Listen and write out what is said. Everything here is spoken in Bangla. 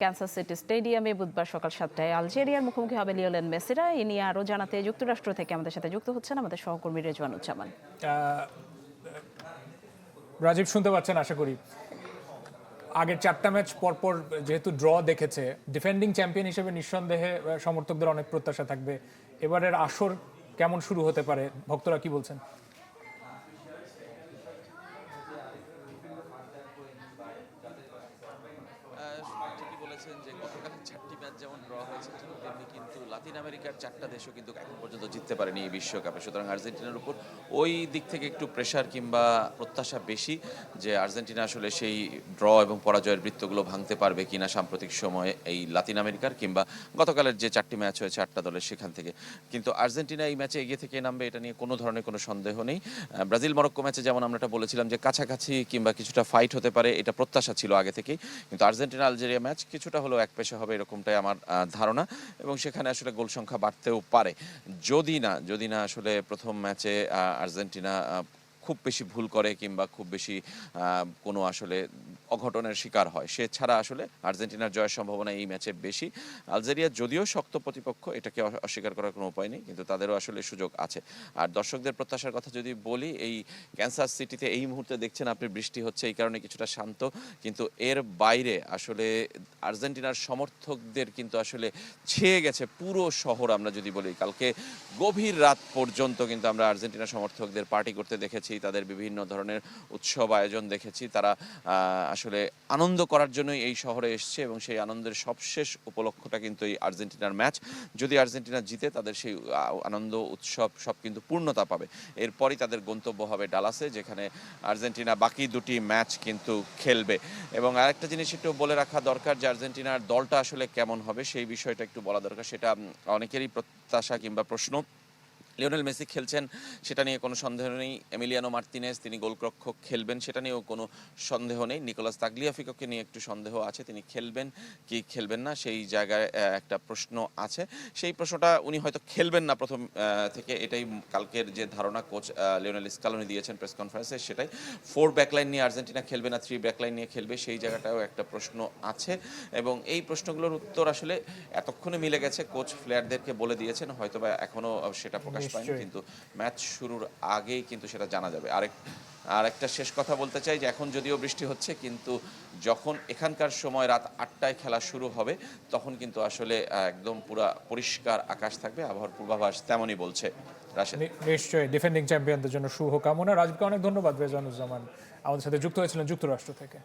ক্যান্সাস সিটি স্টেডিয়ামে বুধবার সকাল 7টায় আলজেরিয়ার মুখোমুখি হবে লিওনেল মেসিরা। এ নিয়ে আরও জানাতে যুক্তরাষ্ট্র থেকে আমাদের সাথে যুক্ত হচ্ছেন আমাদের সহকর্মী রেজওয়ানুজ্জামান। রাজীব শুনতে পাচ্ছেন আশা করি। আগের 4টা ম্যাচ পরপর যেহেতু ড্র দেখেছে, ডিফেন্ডিং চ্যাম্পিয়ন হিসেবে নিঃসন্দেহে সমর্থকদের অনেক প্রত্যাশা থাকবে। এবারের আসর কেমন শুরু হতে পারে, ভক্তরা কি বলছেন? ঠিকই বলেছেন যে গতকালের 4টি ম্যাচ যেমন ড্র হয়েছে ঠিক তেমনি কিন্তু লাতিন আমেরিকার 4টা দেশও কিন্তু এখন পর্যন্ত জিততে পারেনি এই বিশ্বকাপে। সুতরাং আর্জেন্টিনার উপর ওই দিক থেকে একটু প্রেশার কিংবা প্রত্যাশা বেশি যে আর্জেন্টিনা আসলে সেই ড্র এবং পরাজয়ের বৃত্তগুলো ভাঙতে পারবে কিনা সাম্প্রতিক সময়ে এই লাতিন আমেরিকার কিংবা গতকালের যে 4টি ম্যাচ হয়েছে 8টা দলের সেখান থেকে। কিন্তু আর্জেন্টিনা এই ম্যাচে এগিয়ে থেকে নামবে এটা নিয়ে কোনো ধরনের কোনো সন্দেহ নেই। ব্রাজিল মরক্কো ম্যাচে যেমন আমরা এটা বলেছিলাম যে কাছাকাছি কিংবা কিছুটা ফাইট হতে পারে, এটা প্রত্যাশা ছিল আগে থেকেই। কিন্তু আর্জেন্টিনা আলজেরিয়া ম্যাচ কিছুটা হলেও একপেশে হবে এরকমটাই আমার ধারণা, এবং সেখানে আসলে গোল সংখ্যা বাড়তেও পারে যদি না আসলে প্রথম ম্যাচে আর্জেন্টিনা খুব বেশি ভুল করে কিংবা খুব বেশি কোনো আসলে অঘটনের শিকার হয়। সে ছাড়া আসলে আর্জেন্টিনার জয়ের সম্ভাবনা এই ম্যাচে বেশি। আলজেরিয়া যদিও শক্ত প্রতিপক্ষ, এটাকে অস্বীকার করার কোনো উপায় নেই, কিন্তু তাদেরও আসলে সুযোগ আছে। আর দর্শকদের প্রত্যাশার কথা যদি বলি, এই ক্যান্সাস সিটিতে এই মুহূর্তে দেখছেন আপনি বৃষ্টি হচ্ছে, এই কারণে কিছুটা শান্ত, কিন্তু এর বাইরে আসলে আর্জেন্টিনার সমর্থকদের কিন্তু আসলে ছেয়ে গেছে পুরো শহর। আমরা যদি বলি কালকে গভীর রাত পর্যন্ত কিন্তু আমরা আর্জেন্টিনা সমর্থকদের পার্টি করতে দেখেছি, তাদের বিভিন্ন ধরনের উৎসব আয়োজন দেখেছি। তারা আসলে আনন্দ করার জন্যই এই শহরে এসছে, এবং সেই আনন্দের সবশেষ উপলক্ষটা কিন্তু এই আর্জেন্টিনার ম্যাচ। যদি আর্জেন্টিনা জিতে তাদের সেই আনন্দ উৎসব সব কিন্তু পূর্ণতা পাবে। এরপরই তাদের গন্তব্য হবে ডালাসে, যেখানে আর্জেন্টিনা বাকি দুটি ম্যাচ কিন্তু খেলবে। এবং আরেকটা জিনিস একটু বলে রাখা দরকার যে আর্জেন্টিনার দলটা আসলে কেমন হবে সেই বিষয়টা একটু বলা দরকার। সেটা অনেকেরই প্রত্যাশা কিংবা প্রশ্ন। লিওনেল মেসি খেলছেন, সেটা নিয়ে কোনো সন্দেহ নেই। এমিলিয়ানো মার্তিনেজ তিনি গোলরক্ষক খেলবেন, সেটা নিয়েও কোনো সন্দেহ নেই। নিকোলাস তাগলিয়াফিকোকে নিয়ে একটু সন্দেহ আছে, তিনি খেলবেন কি খেলবেন না সেই জায়গায় একটা প্রশ্ন আছে। সেই প্রশ্নটা উনি হয়তো খেলবেন না প্রথম থেকে, এটাই কালকের যে ধারণা কোচ লিওনেল স্কালোনি দিয়েছেন প্রেস কনফারেন্সে, সেটাই। 4 ব্যাকলাইন নিয়ে আর্জেন্টিনা খেলবে না 3 ব্যাকলাইন নিয়ে খেলবে, সেই জায়গাটাও একটা প্রশ্ন আছে। এবং এই প্রশ্নগুলোর উত্তর আসলে এতক্ষণে মিলে গেছে, কোচ প্লেয়ারদেরকে বলে দিয়েছেন, হয়তোবা এখনও সেটা প্রকাশ পায়নি, কিন্তু ম্যাচ শুরুর আগেই কিন্তু সেটা জানা যাবে। আর একটা শেষ কথা বলতে চাই যে এখন যদিও বৃষ্টি হচ্ছে, কিন্তু যখন এখানকার সময় রাত 8টায় খেলা শুরু হবে তখন কিন্তু আসলে একদম পুরা পরিষ্কার আকাশ থাকবে, আবহাওয়ার পূর্বাভাস তেমনই বলছে। রাশেদ, নিশ্চয়ই ডিফেন্ডিং চ্যাম্পিয়নদের জন্য শুভকামনা। রাজীবকে অনেক ধন্যবাদ। রেজওয়ানুজ্জামান আমাদের সাথে যুক্ত হয়েছিলেন যুক্তরাষ্ট্র থেকে।